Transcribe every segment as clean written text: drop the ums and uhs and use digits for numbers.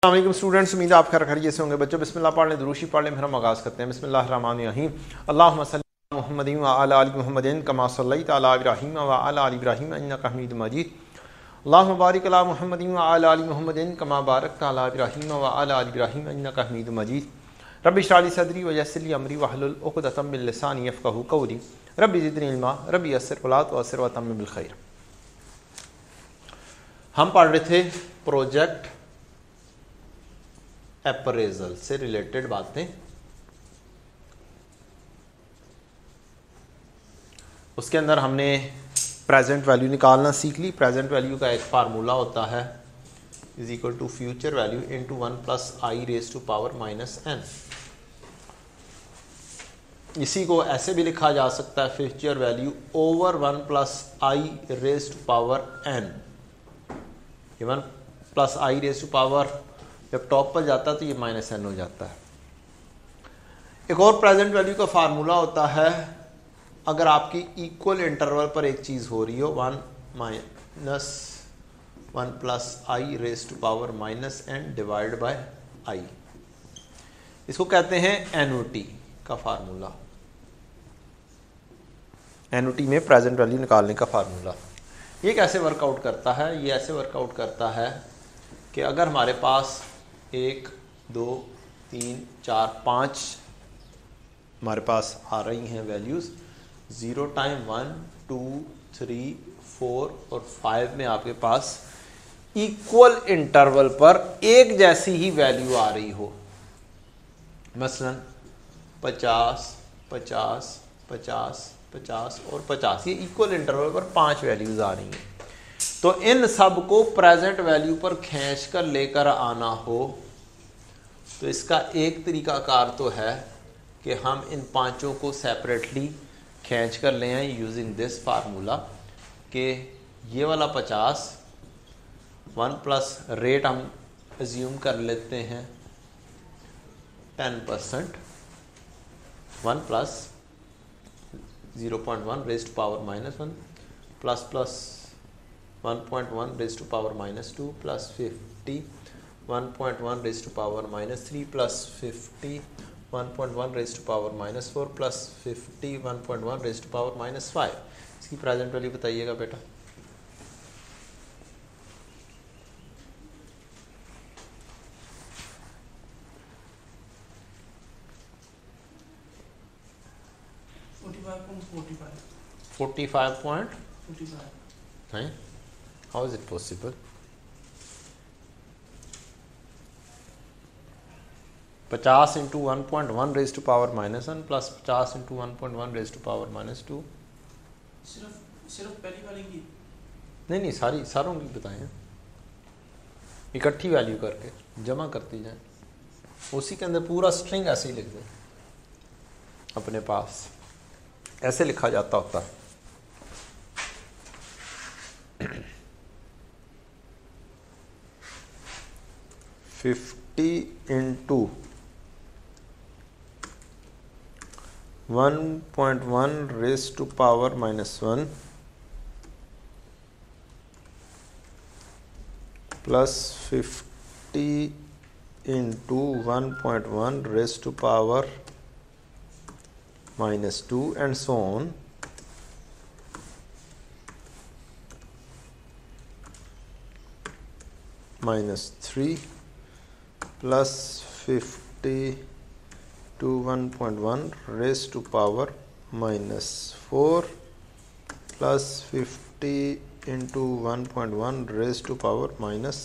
अस्सलाम स्टूडेंट्स, उम्मीद है आप खैरियत से होंगे। बच्चों बिस्मिल्लाह पढ़ लें, दुरूशी पढ़ लें, फिर हम आगाज़ करते हैं। बिस्मिल्लाहिर्रहमानिर्रहीम। अल्लाहुम्मा सल्ली अला मुहम्मदिन व अला आलि मुहम्मदिन कमा सल्लैता अला इब्राहीम व अला आलि इब्राहीम इन्नका हमीदुम मजीद। अल्लाहुम्मा बारिक अला मुहम्मदिन व अला आलि मुहम्मदिन कमा बारकता अला इब्राहीम व अला आलि इब्राहीम इन्नका हमीदुम मजीद। रब्बि इश्रह ली सदरी व यस्सिर ली अमरी वहलुल उक़दतम मिन लिसानी यफ़क़हू क़ौली। रब्बि ज़िदनी इल्मा रब्बि यस्सिर वला तुअस्सिर व तम्मिम बिल खैर। हम पढ़ रहे थे प्रोजेक्ट अप्रेजल से रिलेटेड बातें। उसके अंदर हमने प्रेजेंट वैल्यू निकालना सीख ली। प्रेजेंट वैल्यू का एक फार्मूला होता है is equal to future value into 1 plus I raise to power minus N. इसी को ऐसे भी लिखा जा सकता है future value over 1 plus I raise to power N. 1 plus I raise to power जब टॉप पर जाता है तो ये माइनस एन हो जाता है। एक और प्रेजेंट वैल्यू का फार्मूला होता है अगर आपकी इक्वल इंटरवल पर एक चीज़ हो रही हो 1 minus 1 plus I raise to power minus n divide by i. इसको कहते हैं एनओटी का फार्मूला। एनओटी में प्रेजेंट वैल्यू निकालने का फार्मूला। ये कैसे वर्कआउट करता है? ये ऐसे वर्कआउट करता है कि अगर हमारे पास 1 2 3 4 5 हमारे पास आ रही हैं वैल्यूज़, 0 टाइम 1 2 3 4 और 5 में आपके पास इक्वल इंटरवल पर एक जैसी ही वैल्यू आ रही हो, मसलन 50 50 50 50 और 50, ये इक्वल इंटरवल पर 5 वैल्यूज़ आ रही हैं। तो इन सब को प्रेजेंट वैल्यू पर खींच कर लेकर आना हो तो इसका एक तरीकाकार तो है कि हम इन पांचों को सेपरेटली खींच कर ले आए यूजिंग दिस फार्मूला कि ये वाला 50 1 प्लस रेट हम एज्यूम कर लेते हैं 10%, 1 plus 0.1 raise to power minus 1 plus plus 1.1 raise to power minus 2 plus 50 1.1 raise to power minus 3 plus 50 1.1 raise to power minus 4 plus 50 1.1 raise to power minus 5। इसकी present value बताइएगा बेटा। How is it possible? 50 into 1.1 raise to power minus 1 plus 50 into 1.1 raise to power minus 2। सिर्फ पहली वाली की नहीं सारों की बताएं, इकट्ठी वैल्यू करके जमा करती जाए, उसी के अंदर पूरा स्ट्रिंग ऐसे ही लिख दें अपने पास। ऐसे लिखा जाता होता है। Fifty into 1.1 raise to power minus 1 plus 50 into 1.1 raise to power minus 2 and so on minus 3 plus 50 to 1.1 raised to power minus 4 plus 50 into 1.1 raised to power minus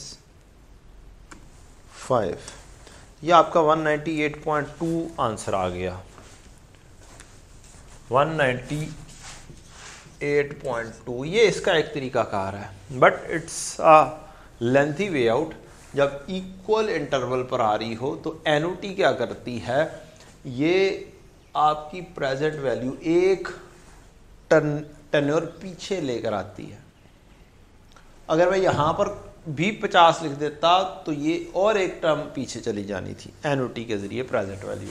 5। ये आपका 198.2 आंसर आ गया। 198.2 ये इसका एक तरीकाकार है, but it's a lengthy way out. जब equal interval पर आ रही हो तो एनओटी क्या करती है, ये आपकी प्रेजेंट वैल्यू एक टेन्योर पीछे लेकर आती है। अगर मैं यहाँ पर भी 50 लिख देता तो ये और एक टर्म पीछे चली जानी थी एनओटी के जरिए प्रेजेंट वैल्यू,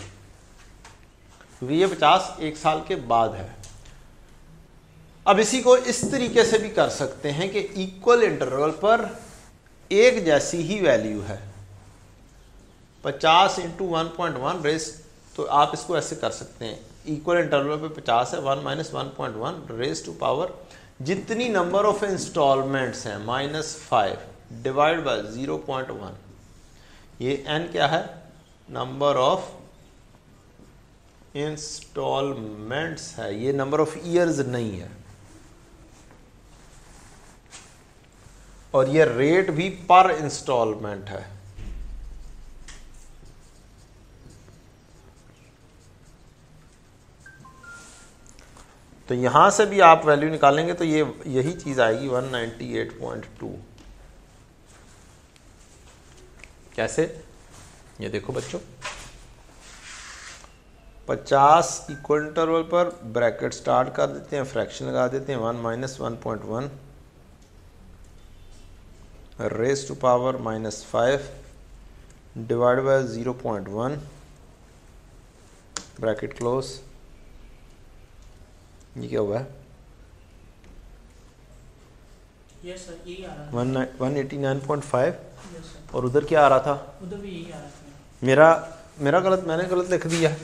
क्योंकि ये 50 एक साल के बाद है। अब इसी को इस तरीके से भी कर सकते हैं कि इक्वल इंटरवल पर एक जैसी ही वैल्यू है, 50 इंटू 1.1 रेस, तो आप इसको ऐसे कर सकते हैं, इक्वल इंटरवल पे 50 है, 1 माइनस 1.1 रेस टू पावर जितनी नंबर ऑफ इंस्टॉलमेंट्स हैं -5 डिवाइड बाय 0.1। ये n क्या है? नंबर ऑफ इंस्टॉलमेंट्स है, ये नंबर ऑफ ईयर्स नहीं है। और ये रेट भी पर इंस्टॉलमेंट है। तो यहां से भी आप वैल्यू निकालेंगे तो ये यही चीज आएगी 198.2। कैसे? ये देखो बच्चों, 50 इक्वल इंटरवल पर ब्रैकेट स्टार्ट कर देते हैं, फ्रैक्शन लगा देते हैं, 1 minus 1.1 raise to power -5 divide by 0.1 bracket close. ये क्या हुआ है? यस सर, यही आ रहा था 189.5। यस सर, और उधर क्या आ रहा था? उधर भी यही आ रहा था। मेरा गलत, मैंने गलत लिख दिया।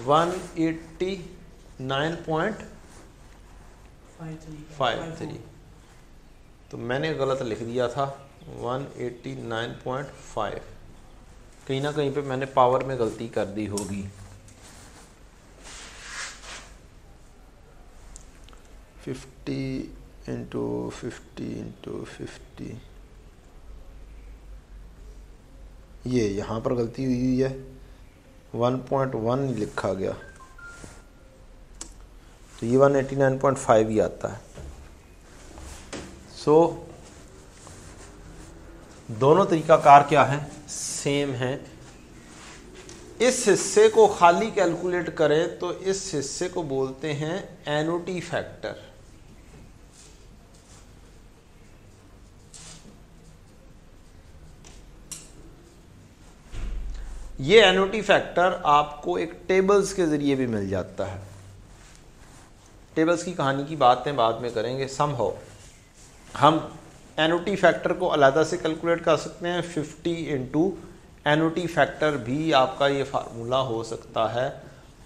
189.53 तो मैंने गलत लिख दिया था 189.5। कहीं ना कहीं पे मैंने पावर में गलती कर दी होगी। 50 इंटू 50 ये यहाँ पर गलती हुई है, 1.1 लिखा गया, तो ये 189.5 ही आता है। सो दोनों तरीकाकार क्या है? सेम है। इस हिस्से को खाली कैलकुलेट करें तो इस हिस्से को बोलते हैं एनुटी फैक्टर। ये एनुटी फैक्टर आपको एक टेबल्स के जरिए भी मिल जाता है। टेबल्स की कहानी की बातें बाद में करेंगे। समहाउ हम एनुटी फैक्टर को अलग से कैलकुलेट कर सकते हैं। 50 इंटू एनुटी फैक्टर भी आपका ये फार्मूला हो सकता है,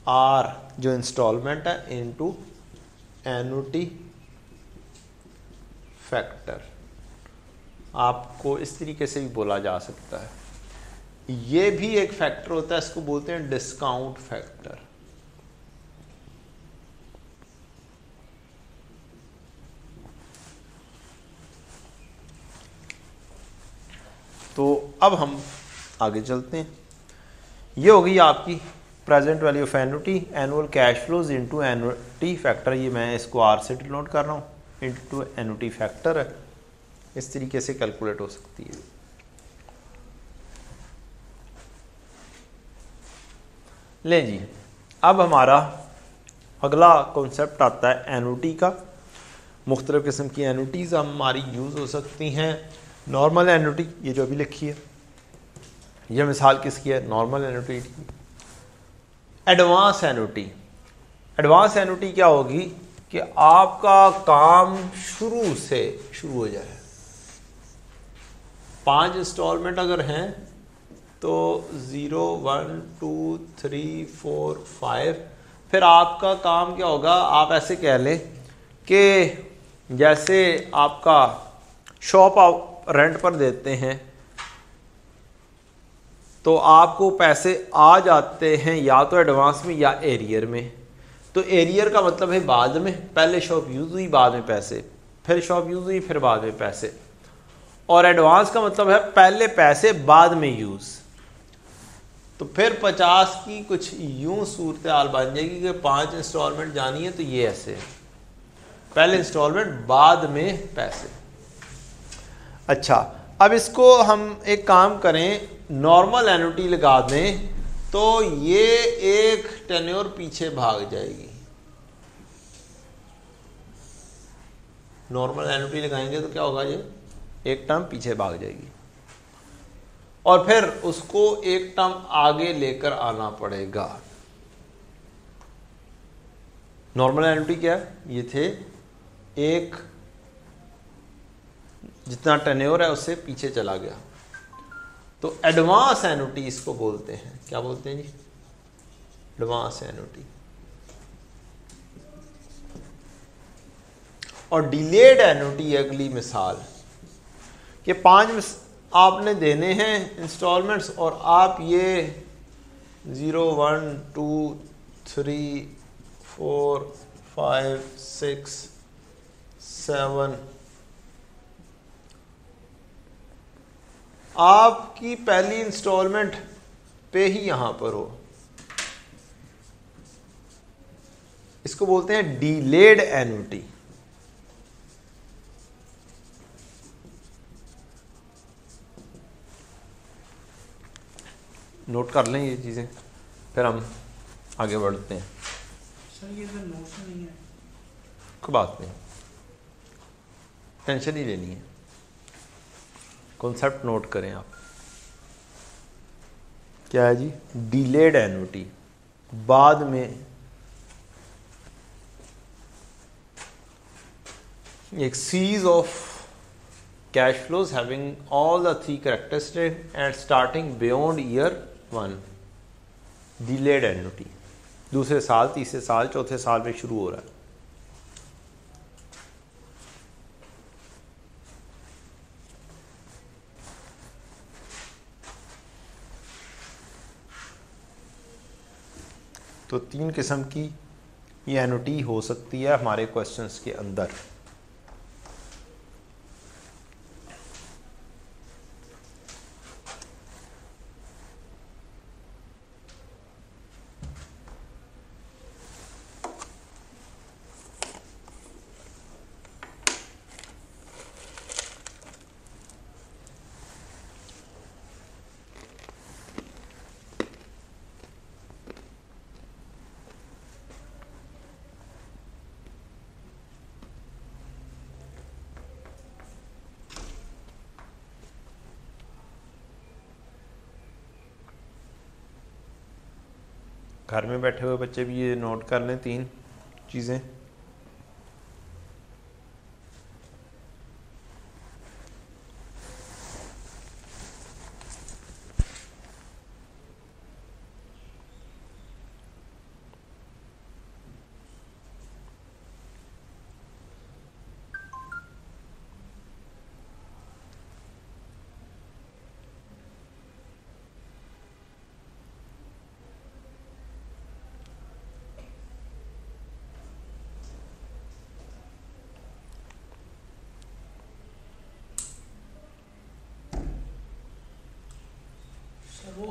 आर जो इंस्टॉलमेंट है इंटू एनुटी फैक्टर, आपको इस तरीके से भी बोला जा सकता है। ये भी एक फैक्टर होता है, इसको बोलते हैं डिस्काउंट फैक्टर। तो अब हम आगे चलते हैं। ये होगी आपकी present value of annuity, annual cash flows into annuity factor. ये मैं इसको आर से डिनोट कर रहा हूँ, इनटू एनुटी फैक्टर है। इस तरीके से कैलकुलेट हो सकती है। ले जी, अब हमारा अगला कॉन्सेप्ट आता है एनुटी का। मुख्तलिफ किस्म की एनुटीज़ हमारी यूज़ हो सकती हैं। नॉर्मल एनुटी, ये जो अभी लिखी है, यह मिसाल किसकी है? नॉर्मल एनुटी की। एडवांस एनुटी, एडवांस एनुटी क्या होगी कि आपका काम शुरू से शुरू हो जाए। 5 इंस्टॉलमेंट अगर हैं तो 0 1 2 3 4 5, फिर आपका काम क्या होगा? आप ऐसे कह लें कि जैसे आपका शॉप आप रेंट पर देते हैं तो आपको पैसे आ जाते हैं या तो एडवांस में या एरियर में। तो एरियर का मतलब है बाद में, पहले शॉप यूज हुई बाद में पैसे, फिर शॉप यूज हुई फिर बाद में पैसे। और एडवांस का मतलब है पहले पैसे बाद में यूज। तो फिर 50 की कुछ यूं सूरत हाल बन जाएगी कि 5 इंस्टॉलमेंट जानी है तो ये ऐसे, पहले इंस्टॉलमेंट बाद में पैसे। अच्छा, अब इसको हम एक काम करें, नॉर्मल एनुटी लगा दें तो ये एक टेन्योर पीछे भाग जाएगी। नॉर्मल एनुटी लगाएंगे तो क्या होगा? ये एक टर्म पीछे भाग जाएगी और फिर उसको एक टर्म आगे लेकर आना पड़ेगा। नॉर्मल एनुटी क्या है? ये थे एक जितना टेन्योर है उससे पीछे चला गया तो एडवांस एन्युटी इसको बोलते हैं, क्या बोलते हैं जी? Advance annuity. और डिलेड एन्युटी अगली मिसाल कि 5 आपने देने हैं इंस्टॉलमेंट्स और आप ये 0 1 2 3 4 5 6 7 आपकी पहली इंस्टॉलमेंट पे ही यहां पर हो, इसको बोलते हैं डिलेड एन्युटी। नोट कर लें ये चीजें, फिर हम आगे बढ़ते हैं। सर ये तो नोट्स नहीं है। कोई बात नहीं, टेंशन ही लेनी है, कॉन्सेप्ट नोट करें आप। क्या है जी? डिलेड एन्युटी, बाद में एक series of cash flows having all the 3 characteristics and starting beyond year 1, delayed annuity। दूसरे साल, तीसरे साल, चौथे साल में शुरू हो रहा है। तो 3 किस्म की ये एन्युटी हो सकती है हमारे क्वेश्चंस के अंदर। घर में बैठे हुए बच्चे भी ये नोट कर लें 3 चीज़ें। सर वो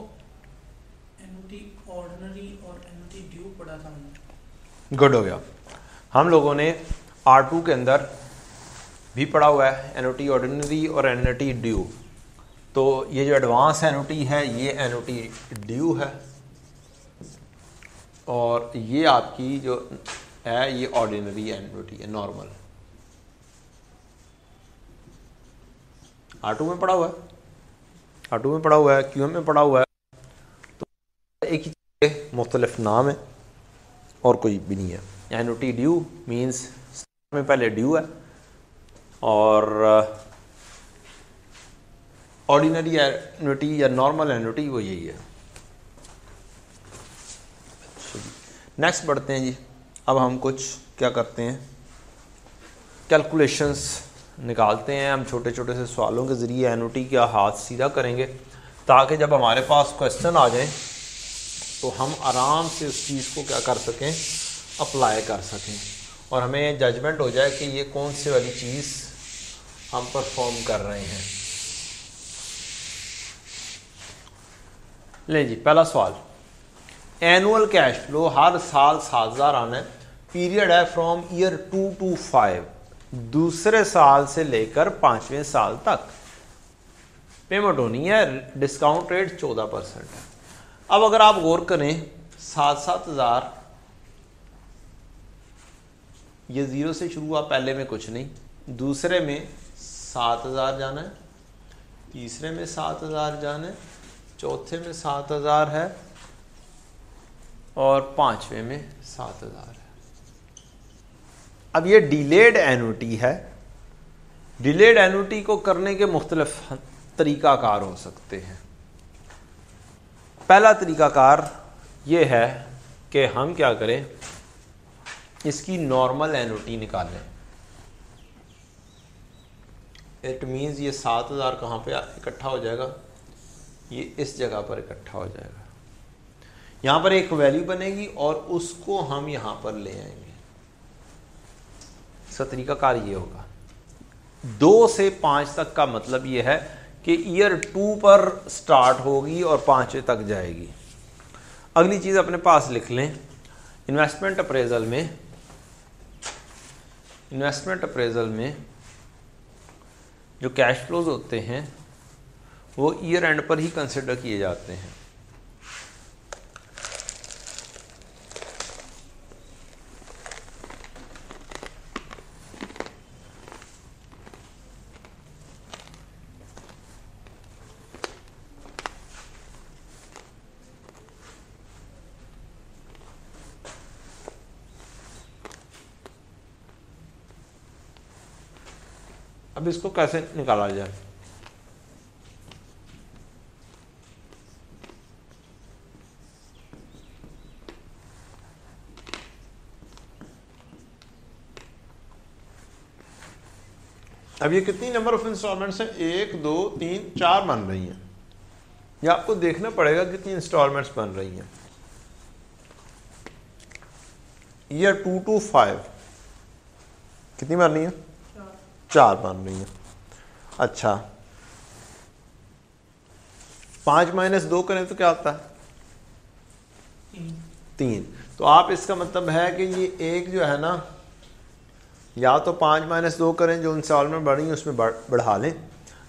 एन्युटी ऑर्डिनरी और एन्युटी ड्यू पढ़ा था हमने। गुड हो गया। हम लोगों ने R2 के अंदर भी पढ़ा हुआ है एन्युटी ऑर्डिनरी और एन्युटी ड्यू। तो ये जो एडवांस एन्युटी है ये एन्युटी ड्यू है, और ये आपकी जो है ये ऑर्डिनरी एन्युटी है, नॉर्मल। R2 में पढ़ा हुआ है, R2 में पढ़ा हुआ है, QM में पढ़ा हुआ है। तो एक ही चीज़, मुख्तलिफ नाम है और कोई भी नहीं है। एन्युटी ड्यू मीन्स में पहले ड्यू है, और ऑर्डिनरी एन्युटी या नॉर्मल एन्युटी वो यही है। नेक्स्ट बढ़ते हैं जी। अब हम कुछ क्या करते हैं, कैलकुलेशंस निकालते हैं। हम छोटे छोटे से सवालों के ज़रिए एन्युटी का हाथ सीधा करेंगे, ताकि जब हमारे पास क्वेश्चन आ जाए तो हम आराम से उस चीज़ को क्या कर सकें, अप्लाई कर सकें, और हमें जजमेंट हो जाए कि ये कौन सी वाली चीज़ हम परफॉर्म कर रहे हैं। ले जी, पहला सवाल, एनुअल कैश फ्लो हर साल 7,000 आना है, पीरियड है फ्रॉम ईयर 2 to 5, दूसरे साल से लेकर 5वें साल तक। पेमेंट होनी है, डिस्काउंट रेट 14% है। अब अगर आप गौर करें, 7,000 ये 0 से शुरू हुआ, पहले में कुछ नहीं, दूसरे में 7,000 जाना है, तीसरे में 7,000 जाना है, चौथे में 7,000 है, और 5वें में 7,000 है। अब ये डिलेड एन्युटी है। डिलेड एन्युटी को करने के मुख्तलिफ तरीक़ाकार हो सकते हैं। पहला तरीकाकार ये है कि हम क्या करें, इसकी नॉर्मल एनओटी निकालें। इट मीन्स ये 7000 कहाँ पे इकट्ठा हो जाएगा, ये इस जगह पर इकट्ठा हो जाएगा। यहाँ पर एक वैल्यू बनेगी और उसको हम यहाँ पर ले आएंगे। इसका तरीकाकार ये होगा। 2 से 5 तक का मतलब ये है कि ईयर 2 पर स्टार्ट होगी और 5वें तक जाएगी। अगली चीज़ अपने पास लिख लें, इन्वेस्टमेंट अप्रेजल में जो कैश फ्लोज होते हैं वो ईयर एंड पर ही कंसिडर किए जाते हैं। अब इसको कैसे निकाला जाए, अब ये कितनी नंबर ऑफ इंस्टॉलमेंट्स हैं, 1 2 3 4 बन रही हैं। ये आपको देखना पड़ेगा कितनी इंस्टॉलमेंट्स बन रही हैं। ईयर 2 to 5 कितनी बन रही है, 4 बन रही है। अच्छा 5 - 2 करें तो क्या आता है, 3। तो आप इसका मतलब है कि ये एक जो है ना, या तो 5 - 2 करें, जो इंस्टॉलमेंट बढ़ी है उसमें बढ़ा लें,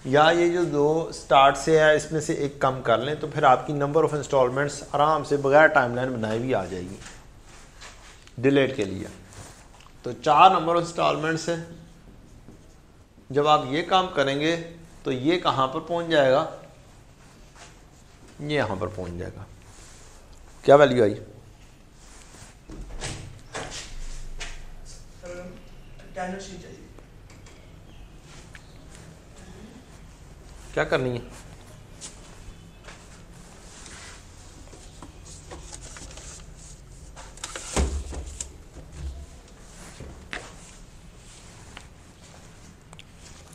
या ये जो 2 स्टार्ट से है इसमें से एक कम कर लें, तो फिर आपकी नंबर ऑफ इंस्टॉलमेंट्स आराम से बगैर टाइमलाइन बनाए भी आ जाएगी डिलेट के लिए। तो 4 नंबर ऑफ इंस्टॉलमेंट्स है। जब आप ये काम करेंगे तो ये कहाँ पर पहुँच जाएगा, ये यहाँ पर पहुँच जाएगा। क्या वैल्यू आई, क्या करनी है,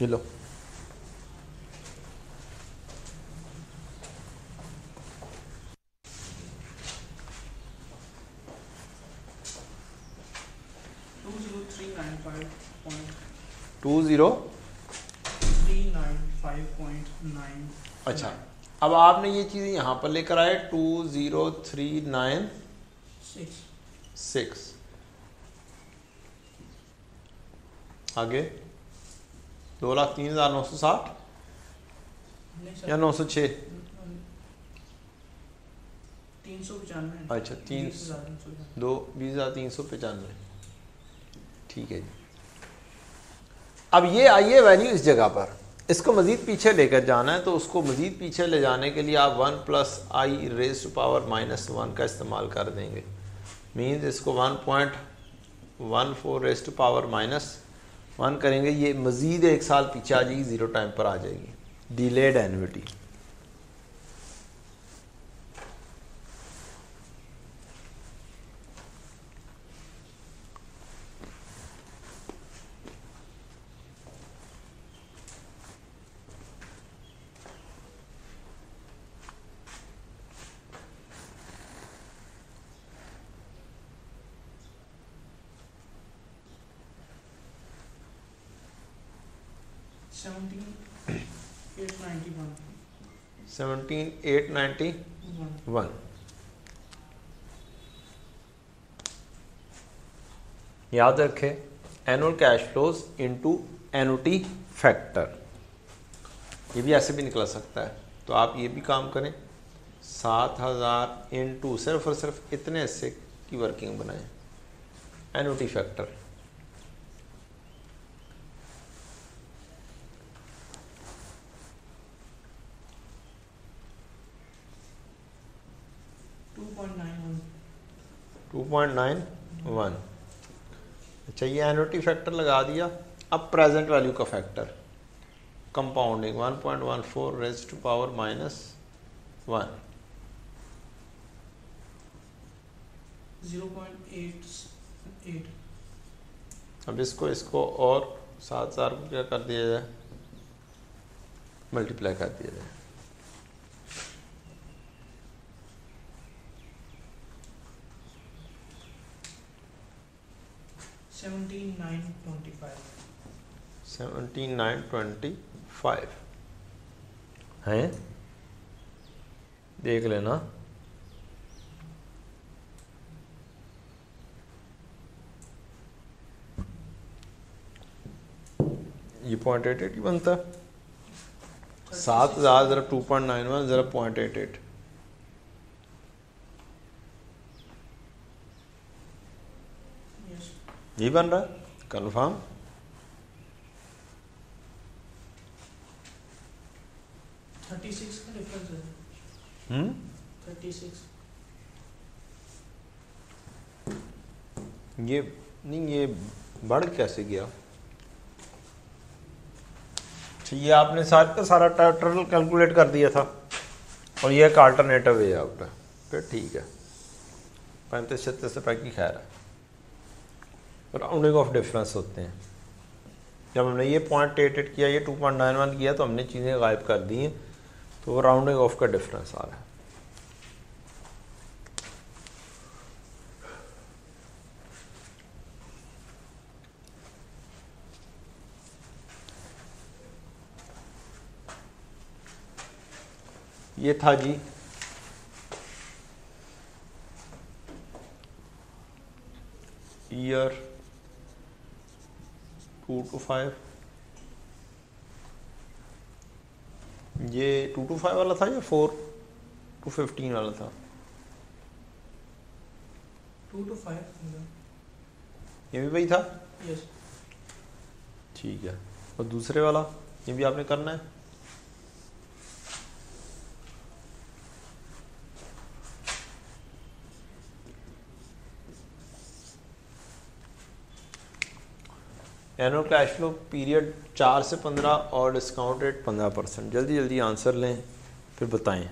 ये लो। टू 395.9। अच्छा, अब आपने ये चीज़ यहाँ पर लेकर आए 20396। आगे 2,03,960 या 906, 395। अच्छा 20,395, ठीक है जी। अब ये आइए वैल्यू इस जगह पर, इसको मज़ीद पीछे लेकर जाना है, तो उसको मज़ीद पीछे ले जाने के लिए आप 1 + i raised to power -1 का इस्तेमाल कर देंगे। मीन्स इसको 1.14 raised to power -1 करेंगे, ये मज़ीद 1 साल पीछे आ जाएगी, 0 टाइम पर आ जाएगी, डिलेड एन्युटी। $17,891। याद रखें, annual cash flows into annuity factor, ये भी ऐसे भी निकल सकता है। तो आप ये भी काम करें, 7,000 इंटू सिर्फ और सिर्फ इतने हिस्से की वर्किंग बनाएं, एन्युटी फैक्टर। $2.91। अच्छा, ये एन्युटी फैक्टर लगा दिया। अब प्रेजेंट वैल्यू का factor compounding 1.14 raised to power -1। 0.88। अब इसको और 7000 को क्या कर दिया जाए, मल्टीप्लाई कर दिया जाए। $79.25 है, देख लेना। ये 0.88 ही बनता है। 7000 ज़रा 2.91 ज़रा 0.88 यही बन रहा है कन्फर्म। का डिफरेंस है। 36 ये नहीं, ये बढ़ कैसे गया? ये आपने सारा का सारा टोटल कैलकुलेट कर दिया था और ये एक अल्टरनेटिव वे आउट है, फिर ठीक है। 35-36 रुपये की खैर है, राउंडिंग ऑफ डिफरेंस होते हैं। जब हमने ये 0.88 किया, ये 2.91 किया, तो हमने चीज़ें गायब कर दी हैं, तो वो राउंडिंग ऑफ का डिफरेंस आ रहा है। ये था जी ईयर 2 to 5, ये 2 to 5 वाला था या 4 to 15 वाला था? 2 to 5 ये भी वही था। यस। ठीक है, और दूसरे वाला ये भी आपने करना है। एनुअल कैश फ्लो पीरियड 4 से 15 और डिस्काउंट रेट 15%। जल्दी जल्दी आंसर लें फिर बताएं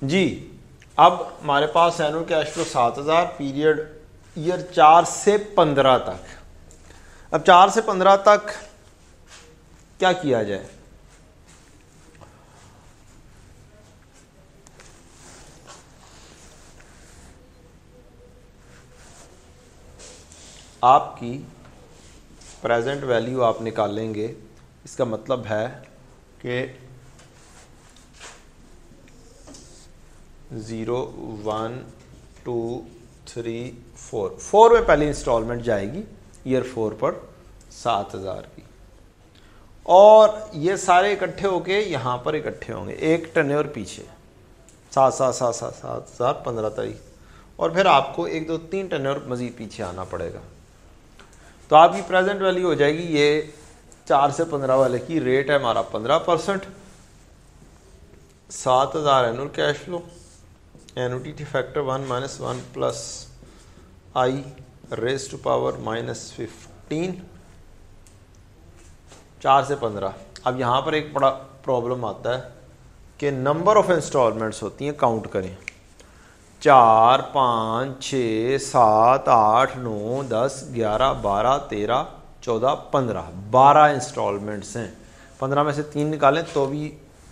जी। अब हमारे पास annual cash flow 7000, period year 4 से 15 तक। अब 4 से 15 तक क्या किया जाए? आपकी प्रेजेंट वैल्यू आप निकालेंगे, इसका मतलब है कि 0 1 2 3 4 में पहली इंस्टॉलमेंट जाएगी ईयर 4 पर 7000 की, और ये सारे इकट्ठे होके यहाँ पर इकट्ठे होंगे एक टेन्योर पीछे 7,7,7,7,7,7 15 तारीख, और फिर आपको 1 2 3 टेन्योर मजीद पीछे आना पड़ेगा। तो आपकी प्रेजेंट वैल्यू हो जाएगी, ये 4 से 15 वाले की रेट है हमारा 15%, 7000 annual cash flow, annuity factor 1 - 1 plus I raise to power -15, 4 से 15। अब यहाँ पर एक बड़ा प्रॉब्लम आता है कि नंबर ऑफ इंस्टॉलमेंट्स होती हैं, काउंट करें 4 5 6 7 8 9 10 11 12 13 14 15 12 इंस्टॉलमेंट्स हैं। 15 में से 3 निकालें तो भी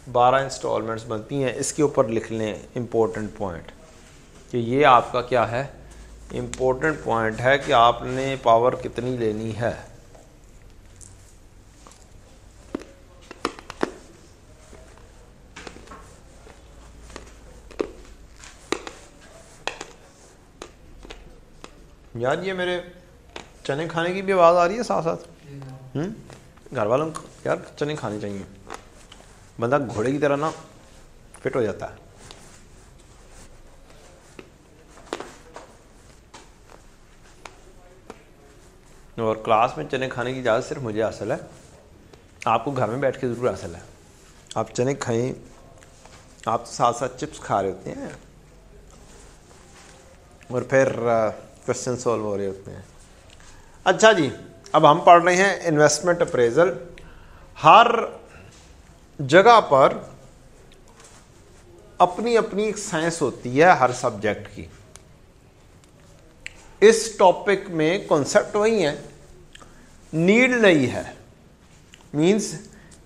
12 इंस्टॉलमेंट्स बनती हैं। इसके ऊपर लिख लें इम्पोर्टेंट पॉइंट कि ये आपका क्या है, इम्पोर्टेंट पॉइंट है कि आपने पावर कितनी लेनी है। यार ये मेरे चने खाने की भी आवाज़ आ रही है साथ साथ। घर वालों को यार चने खाने चाहिए, बंदा घोड़े की तरह ना फिट हो जाता है। और क्लास में चने खाने की इजाज़त सिर्फ मुझे हासिल है, आपको घर में बैठ के ज़रूर हासिल है। आप चने खाएं, आप तो साथ साथ चिप्स खा रहे होते हैं और फिर क्वेश्चन सॉल्व हो रहे होते हैं। अच्छा जी, अब हम पढ़ रहे हैं इन्वेस्टमेंट अप्रेजल। हर जगह पर अपनी अपनी एक साइंस होती है हर सब्जेक्ट की। इस टॉपिक में कॉन्सेप्ट वही है, नीड नहीं है। मींस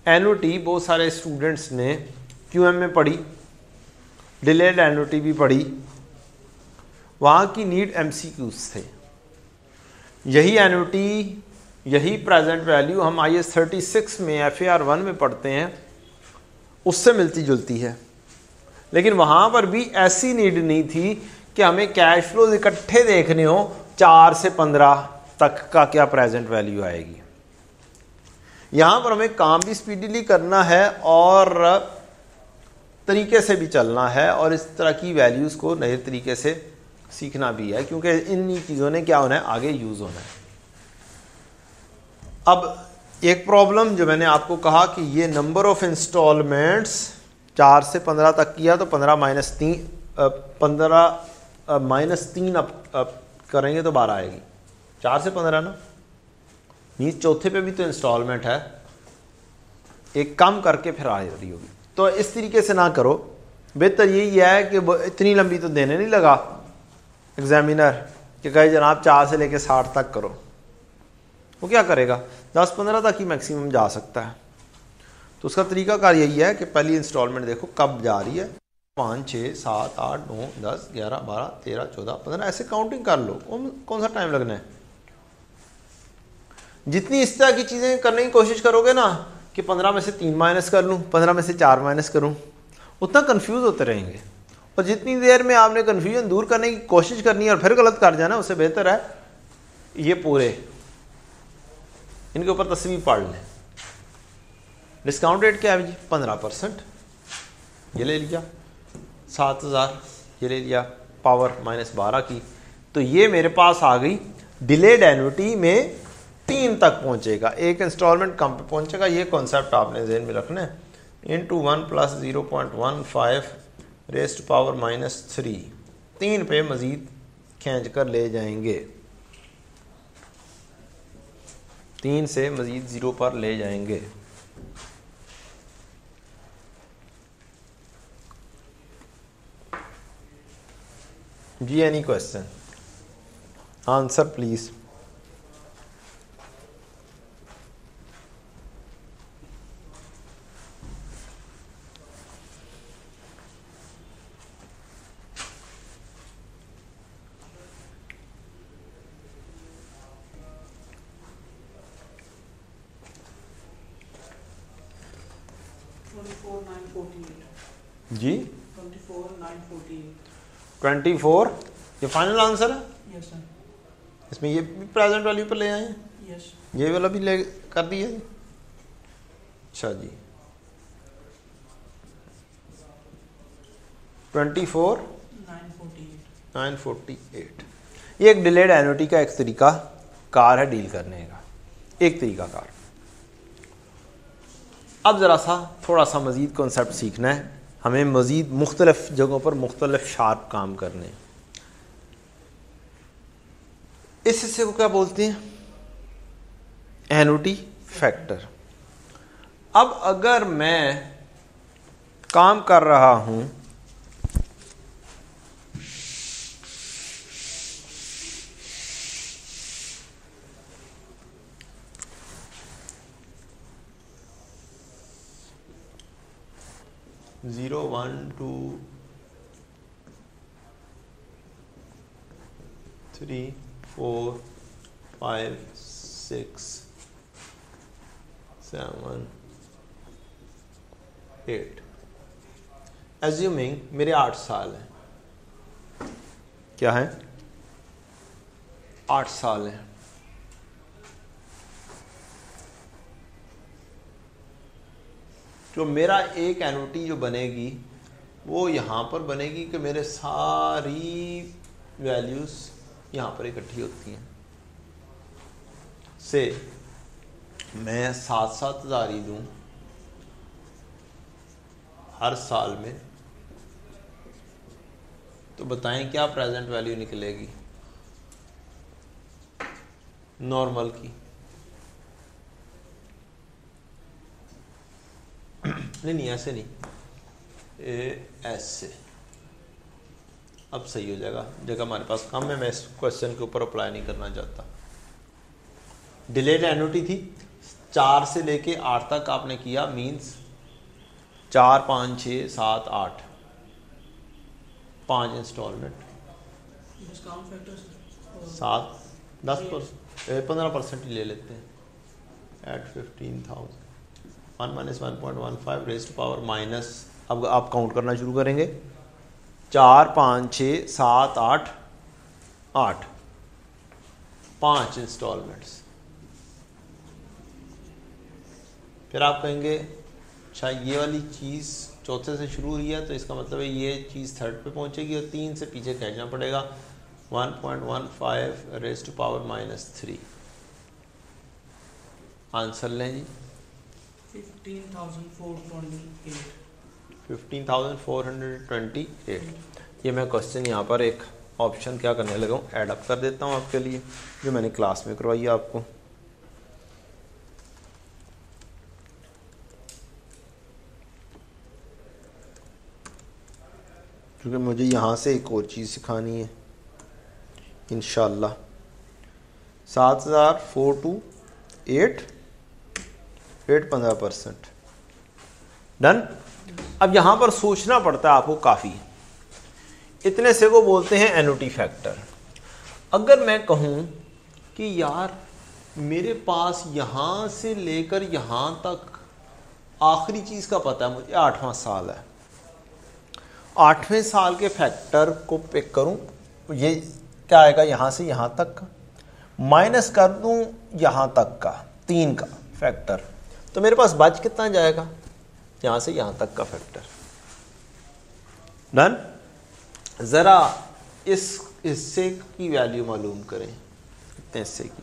एनओटी बहुत सारे स्टूडेंट्स ने क्यूएम में पढ़ी, डिलेड एनओटी भी पढ़ी, वहाँ की नीड एमसीक्यूज थे। यही एनओटी, यही प्रेजेंट वैल्यू हम IAS 36 में FAR 1 में पढ़ते हैं, उससे मिलती जुलती है। लेकिन वहाँ पर भी ऐसी नीड नहीं थी कि हमें कैश फ्लोज इकट्ठे देखने हो 4 से 15 तक का क्या प्रेजेंट वैल्यू आएगी। यहाँ पर हमें काम भी स्पीडीली करना है और तरीके से भी चलना है, और इस तरह की वैल्यूज़ को नए तरीके से सीखना भी है, क्योंकि इन चीज़ों ने क्या होना है, आगे यूज़ होना है। अब एक प्रॉब्लम जो मैंने आपको कहा कि ये नंबर ऑफ इंस्टॉलमेंट्स 4 से 15 तक किया तो 15 माइनस 3 अब करेंगे तो 12 आएगी। 4 से 15 ना, मीन्स चौथे पे भी तो इंस्टॉलमेंट है, एक कम करके फिर आ रही होगी। तो इस तरीके से ना करो, बेहतर यही है कि इतनी लंबी तो देने नहीं लगा एग्जामिनर कि कहे जनाब 4 से लेके 60 तक करो। वो क्या करेगा, 10-15 तक ही मैक्सिमम जा सकता है। तो उसका तरीकाकार यही है कि पहली इंस्टॉलमेंट देखो कब जा रही है, 5, 6, 7, 8, 9, 10, 11, 12, 13, 14, 15 ऐसे काउंटिंग कर लो। कौन सा टाइम लगना है। जितनी इस तरह की चीज़ें करने की कोशिश करोगे ना कि 15 में से 3 माइनस कर लूँ, 15 में से 4 माइनस करूँ, उतना कंफ्यूज होते रहेंगे। और जितनी देर में आपने कन्फ्यूजन दूर करने की कोशिश करनी है और फिर गलत कर जाना, उससे बेहतर है ये पूरे इनके ऊपर तस्वीर पढ़ लें। डिस्काउंट रेट क्या है जी, 15%। ये ले लिया 7000, ये ले लिया पावर -12 की, तो ये मेरे पास आ गई। डिलेड एन्युटी में 3 तक पहुंचेगा, एक इंस्टॉलमेंट कम पे पहुंचेगा। ये कॉन्सेप्ट आपने ज़हन में रखना है। इंटू 1 + 0.15 रेस्ट पावर -3, 3 पे मज़ीद खींच कर ले जाएंगे, 3 से मज़ीद 0 पर ले जाएंगे। जी एनी क्वेश्चन, आंसर प्लीज। जी 24 ये फाइनल आंसर है। Yes sir. इसमें ये भी प्रेजेंट वैल्यू पर ले आए हैं। यस। ये वाला भी ले कर दिया जी। अच्छा जी 24 948। ये एक डिलेड एन्युटी का एक तरीका कार है डील करने का, एक तरीका कार। अब ज़रा सा थोड़ा सा मज़ीद कॉन्सेप्ट सीखना है हमें, मज़ीद मुख्तलिफ जगहों पर मुख्तलिफ शार्प काम करने। इस हिस्से को क्या बोलते हैं, एन्युटी फैक्टर। अब अगर मैं काम कर रहा हूं (0, 1, 2, 3, 4, 5, 6, 7, 8, एज्यूमिंग मेरे 8 साल हैं। क्या है, 8 साल हैं। जो मेरा एक एन्युटी जो बनेगी वो यहाँ पर बनेगी कि मेरे सारी वैल्यूज़ यहाँ पर इकट्ठी होती हैं। से मैं 7-7 हज़ार ही दूँ हर साल में, तो बताएं क्या प्रेजेंट वैल्यू निकलेगी नॉर्मल की। नहीं ऐसे नहीं, एस से। अब सही हो जाएगा, जगह हमारे पास कम है, मैं इस क्वेश्चन के ऊपर अप्लाई नहीं करना चाहता। डिलेड एन्युटी थी 4 से लेके 8 तक आपने किया, मींस 4, 5, 6, 7, 8 5 इंस्टॉलमेंट, डिस्काउंट फैक्टर 7 15% ही ले लेते हैं at 15,000 1 - 1.15 raise to power minus, अब आप काउंट करना शुरू करेंगे 4, 5, 6, 7, 8 8 5 इंस्टॉलमेंट्स। फिर आप कहेंगे अच्छा ये वाली चीज़ चौथे से शुरू हुई है तो इसका मतलब है ये चीज़ थर्ड पे पहुंचेगी और 3 से पीछे खींचना पड़ेगा 1.15 रेज़ टू पावर -3। आंसर लें जी 15,428। ये मैं क्वेश्चन यहाँ पर एक ऑप्शन क्या करने लगा हूँ, ऐड अप कर देता हूँ आपके लिए, जो मैंने क्लास में करवाई है आपको। क्योंकि मुझे यहाँ से एक और चीज़ सिखानी है इंशाल्लाह। 7,428 15%। डन। अब यहाँ पर सोचना पड़ता है आपको काफ़ी, इतने से को बोलते हैं एन्युटी फैक्टर। अगर मैं कहूँ कि यार मेरे पास यहाँ से लेकर यहाँ तक आखिरी चीज़ का पता है मुझे, 8वां साल है, 8वें साल के फैक्टर को पिक करूं, ये क्या आएगा यहाँ से यहाँ तक का, माइनस कर दूं यहाँ तक का 3 का फैक्टर, तो मेरे पास बच कितना जाएगा, यहाँ से यहाँ तक का फैक्टर। डन। ज़रा इस हिस्से की वैल्यू मालूम करें, कितने हिस्से की,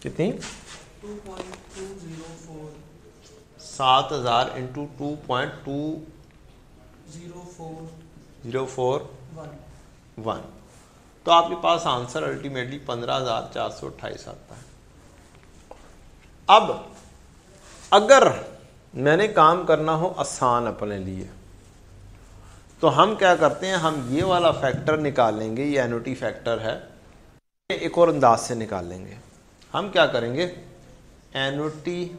कितनी 2.204 7,000 इंटू 2.2041 तो आपके पास आंसर अल्टीमेटली 15,428 आता है। अब अगर मैंने काम करना हो आसान अपने लिए तो हम क्या करते हैं, हम ये वाला फैक्टर निकालेंगे, ये एन्युटी फैक्टर है, एक और अंदाज से निकालेंगे। हम क्या करेंगे, एन्युटी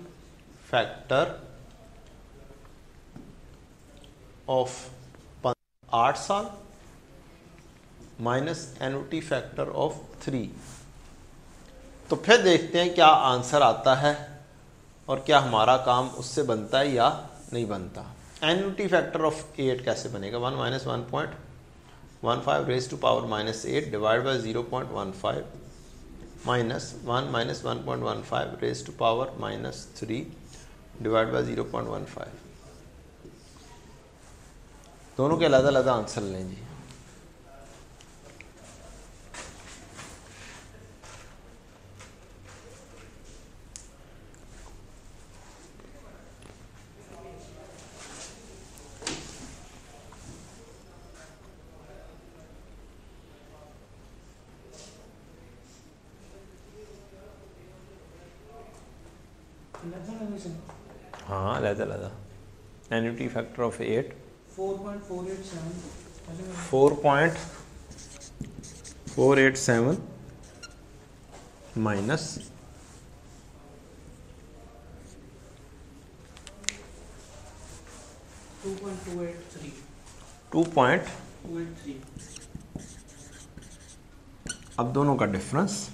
फैक्टर ऑफ 8 साल माइनस एन्युटी फैक्टर ऑफ 3, तो फिर देखते हैं क्या आंसर आता है और क्या हमारा काम उससे बनता है या नहीं बनता। एन्युटी फैक्टर ऑफ 8 कैसे बनेगा, 1 - 1.15 raise to power -8 divide by 0.15 minus 1 - 1.15 raise to power -3 divide by 0.15। दोनों के अलग अलग आंसर लें जी। हाँ अलग एन्युटी फैक्टर ऑफ 8 4.487 माइनस 2.283। अब दोनों का डिफरेंस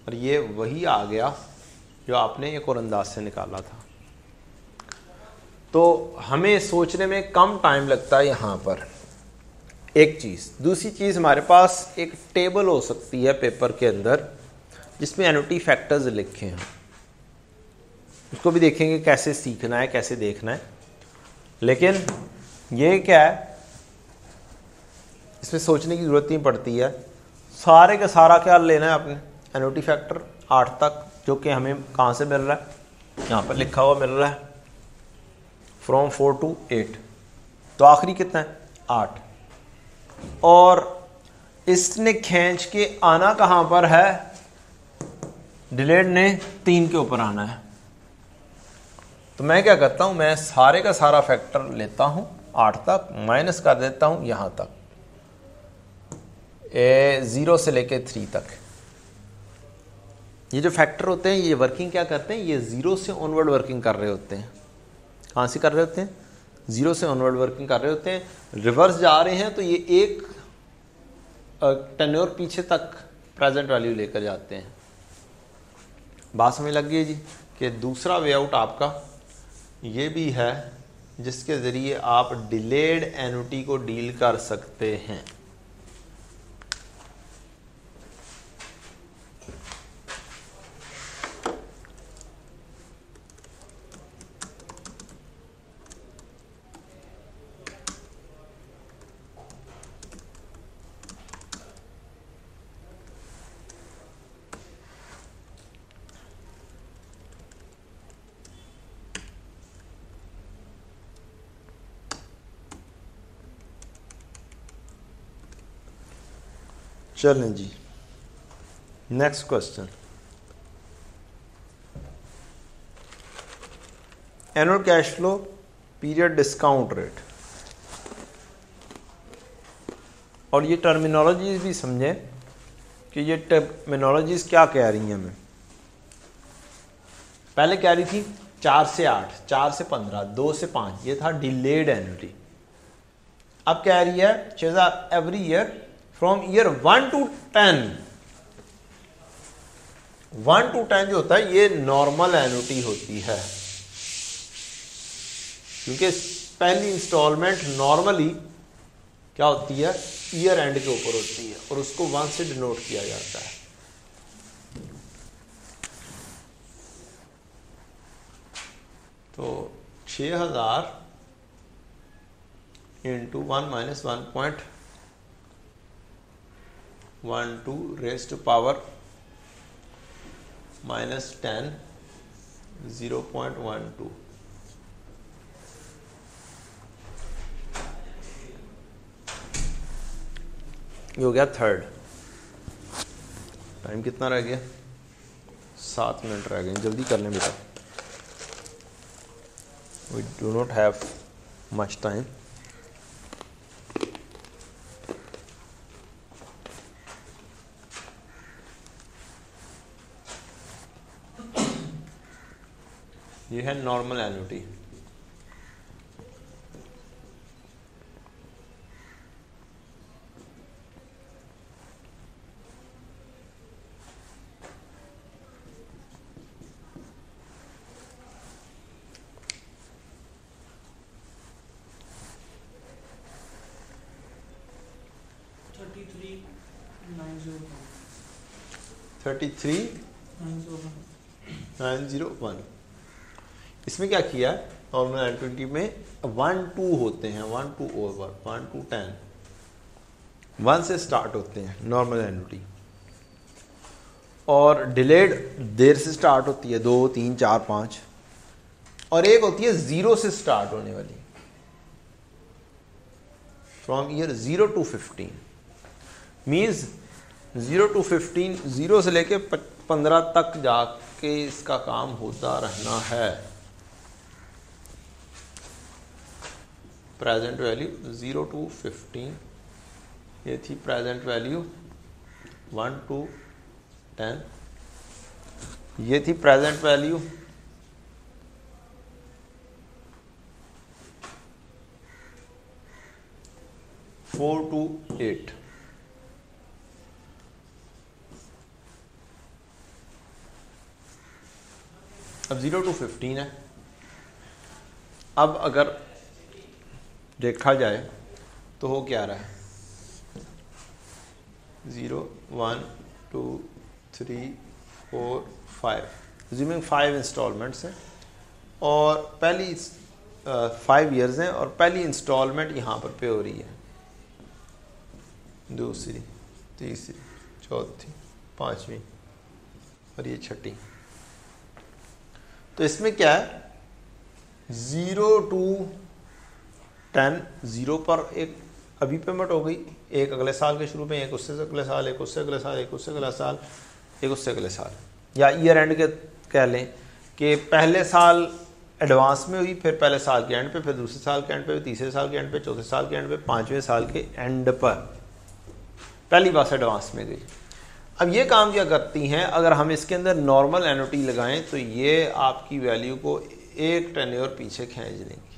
और ये वही आ गया जो आपने एक और अंदाज से निकाला था। तो हमें सोचने में कम टाइम लगता है यहाँ पर, एक चीज़। दूसरी चीज़, हमारे पास एक टेबल हो सकती है पेपर के अंदर जिसमें एन्युटी फैक्टर्स लिखे हैं, उसको भी देखेंगे कैसे सीखना है, कैसे देखना है। लेकिन ये क्या है, इसमें सोचने की ज़रूरत नहीं पड़ती है, सारे का सारा क्या लेना है आपने, एन्युटी फैक्टर 8 तक जो कि हमें कहाँ से मिल रहा है, यहाँ पर लिखा हुआ मिल रहा है फ्रॉम 4 to 8, तो आखिरी कितना है 8, और इसने खींच के आना कहाँ पर है, डिलेड ने 3 के ऊपर आना है। तो मैं क्या करता हूं, मैं सारे का सारा फैक्टर लेता हूं 8 तक, माइनस कर देता हूं यहां तक 0 से लेके 3 तक। ये जो फैक्टर होते हैं ये वर्किंग क्या करते हैं, ये 0 से ऑनवर्ड वर्किंग कर रहे होते हैं। कहाँ से कर रहे होते हैं, 0 से ऑनवर्ड वर्किंग कर रहे होते हैं। रिवर्स जा रहे हैं तो ये एक टेन्योर पीछे तक प्रेजेंट वैल्यू लेकर जाते हैं। बात समझ लग गई जी कि दूसरा वे आउट आपका ये भी है जिसके ज़रिए आप डिलेड एन्युटी को डील कर सकते हैं। चलें जी, next question. Annual cash flow period discount rate, और ये टर्मिनोलॉजीज भी समझें कि ये टर्मिनोलॉजीज क्या कह रही हैं हमें। पहले कह रही थी 4 से 8, 4 से 15, 2 से 5, ये था डिलेड एन्युटी। अब कह रही है every year from year 1 to 10, 1 to 10 जो होता है ये नॉर्मल एन्युटी होती है, क्योंकि पहली इंस्टॉलमेंट नॉर्मली क्या होती है, ईयर एंड के ऊपर होती है और उसको 1 से डिनोट किया जाता है। तो 6000 into 1 minus 1.12 raise to power -10, 0.12। ये हो गया थर्ड। टाइम कितना रह गया, 7 मिनट रह गए, जल्दी कर लें बेटा, we do not have much time. ये है नॉर्मल एन्युटी। थर्टी 901। इसमें क्या किया, नॉर्मल एन्युटी में 1 2 होते हैं, 1 2 ओवर 1 to 10, 1 से स्टार्ट होते हैं नॉर्मल एन्युटी, और डिलेड देर से स्टार्ट होती है 2 3 4 5, और एक होती है 0 से स्टार्ट होने वाली, from year 0 to 15। Means 0 to 15, 0 से लेके 15 तक जाके इसका काम होता रहना है। प्रेजेंट वैल्यू 0 to 15, ये थी प्रेजेंट वैल्यू 1 to 10, ये थी प्रेजेंट वैल्यू 4 to 8। अब 0 to 15 है। अब अगर देखा जाए तो हो क्या रहा है, 0 1 2 3 4 5, रिज्यूमिंग 5 इंस्टॉलमेंट्स हैं, और पहली 5 ईयर्स हैं, और पहली इंस्टॉलमेंट यहाँ पर पे हो रही है, दूसरी, तीसरी, चौथी, पांचवी, और ये छठी। तो इसमें क्या है 0 to 10, 0 पर एक अभी पेमेंट हो गई, एक अगले साल के शुरू में, एक उससे अगले साल, एक उससे अगले साल, एक उससे अगले साल, एक उससे अगले साल, या ईयर एंड के कह लें कि पहले साल एडवांस में हुई, फिर पहले साल के एंड पे, फिर दूसरे साल के एंड पे, तीसरे साल के एंड पे, चौथे साल के एंड पे, पांचवें साल के एंड पर पहली बार एडवांस में गई। अब ये काम क्या करती हैं, अगर हम इसके अंदर नॉर्मल एन्युटी लगाएं तो ये आपकी वैल्यू को एक टेन्योर पीछे खींच देंगी।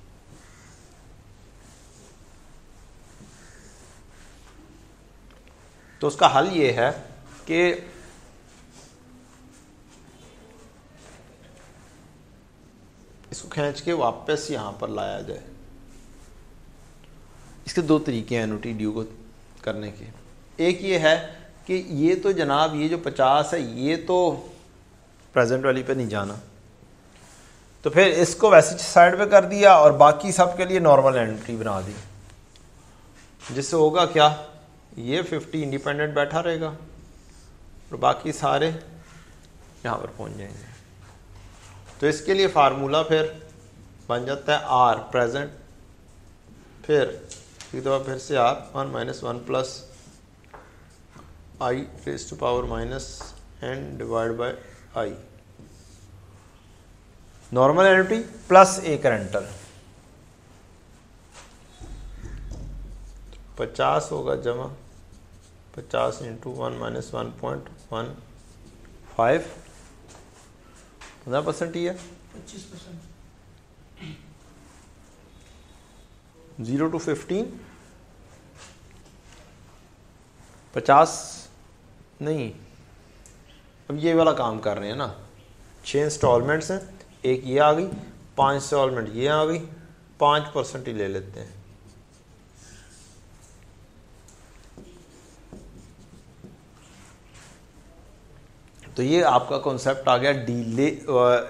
तो उसका हल ये है कि इसको खींच के वापस यहां पर लाया जाए। इसके दो तरीके हैं एन्युटी ड्यू को करने के। एक ये है कि ये तो जनाब ये जो 50 है ये तो प्रेजेंट वैल्यू पे नहीं जाना, तो फिर इसको वैसे साइड पे कर दिया और बाकी सब के लिए नॉर्मल एन्युटी बना दी, जिससे होगा क्या, ये 50 इंडिपेंडेंट बैठा रहेगा और बाकी सारे यहाँ पर पहुँच जाएंगे। तो इसके लिए फार्मूला फिर बन जाता है आर प्रेजेंट, फिर एक दफ़ा फिर से r 1 - 1 plus i raise to power minus n divide by i, normal annuity plus एक रेंटल। 50 होगा जमा 50 × 1 - 1.15 15% ही है, 25%। 0 to 15 50 नहीं, अब ये वाला काम कर रहे हैं ना, 6 इंस्टॉलमेंट्स हैं, एक ये आ गई, 5 इंस्टॉलमेंट ये आ गई, 5% ही ले लेते हैं। तो ये आपका कॉन्सेप्ट आ गया delay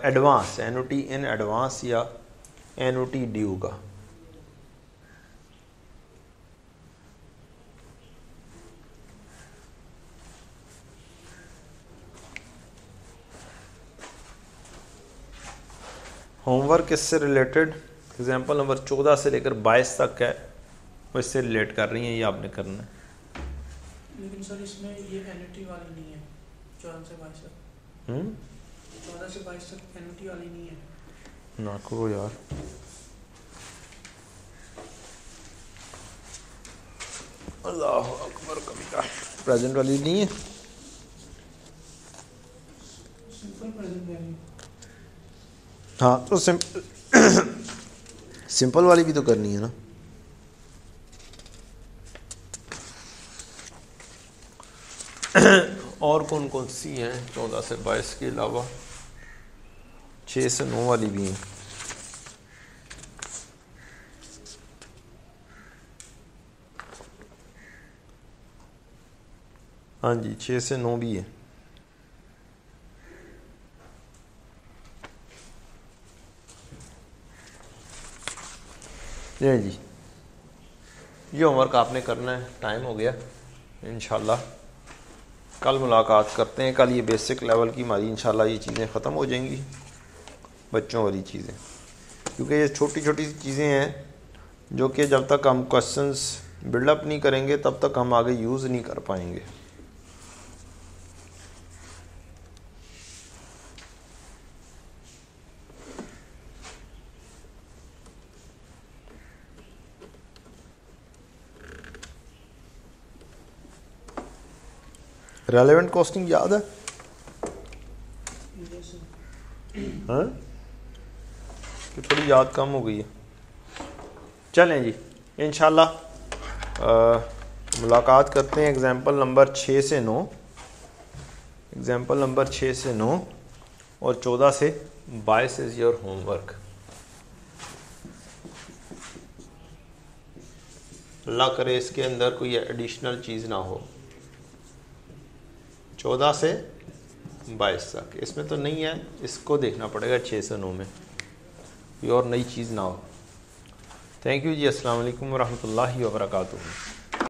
advance, annuity in advance या एन्युटी ड्यू का। होमवर्क इससे रिलेटेड एग्जांपल नंबर 14 से लेकर 22 तक है, वो इससे रिलेट कर रही हैं, ये आपने करना है। लेकिन सर इसमें ये एन्युटी वाली नहीं है 14 से 22 तक। 14 से 22 तक एन्युटी वाली नहीं है ना करो यार। अल्लाह अकबर कबीरा, प्रेजेंट वाली नहीं है, सिंपल प्रेजेंट वैल्यू। हाँ तो सिंपल वाली भी तो करनी है ना। और कौन कौन सी हैं 14 से 22 के अलावा? 6 से 9 वाली भी हैं। हाँ जी 6 से 9 भी है। जी ये होमवर्क आपने करना है, टाइम हो गया। इंशाल्लाह कल मुलाकात करते हैं। कल ये बेसिक लेवल की हमारी इंशाल्लाह ये चीज़ें ख़त्म हो जाएंगी, बच्चों वाली चीज़ें, क्योंकि ये छोटी छोटी चीज़ें हैं जो कि जब तक हम क्वेश्चंस बिल्डअप नहीं करेंगे तब तक हम आगे यूज़ नहीं कर पाएंगे। रेलेवेंट कॉस्टिंग याद है? हाँ कि थोड़ी याद कम हो गई है। चलें जी इंशाल्लाह मुलाकात करते हैं एग्जाम्पल नंबर 6 से 9, एग्जाम्पल नंबर 6 से 9 और 14 से 22 इज़ योर होमवर्क। अल्लाह करे इसके अंदर कोई एडिशनल चीज़ ना हो। 14 से 22 तक इसमें तो नहीं है, इसको देखना पड़ेगा 6 से 9 में कोई और नई चीज़ ना हो। थैंक यू जी, अस्सलाम वालेकुम व रहमतुल्लाहि व बरकातुहू।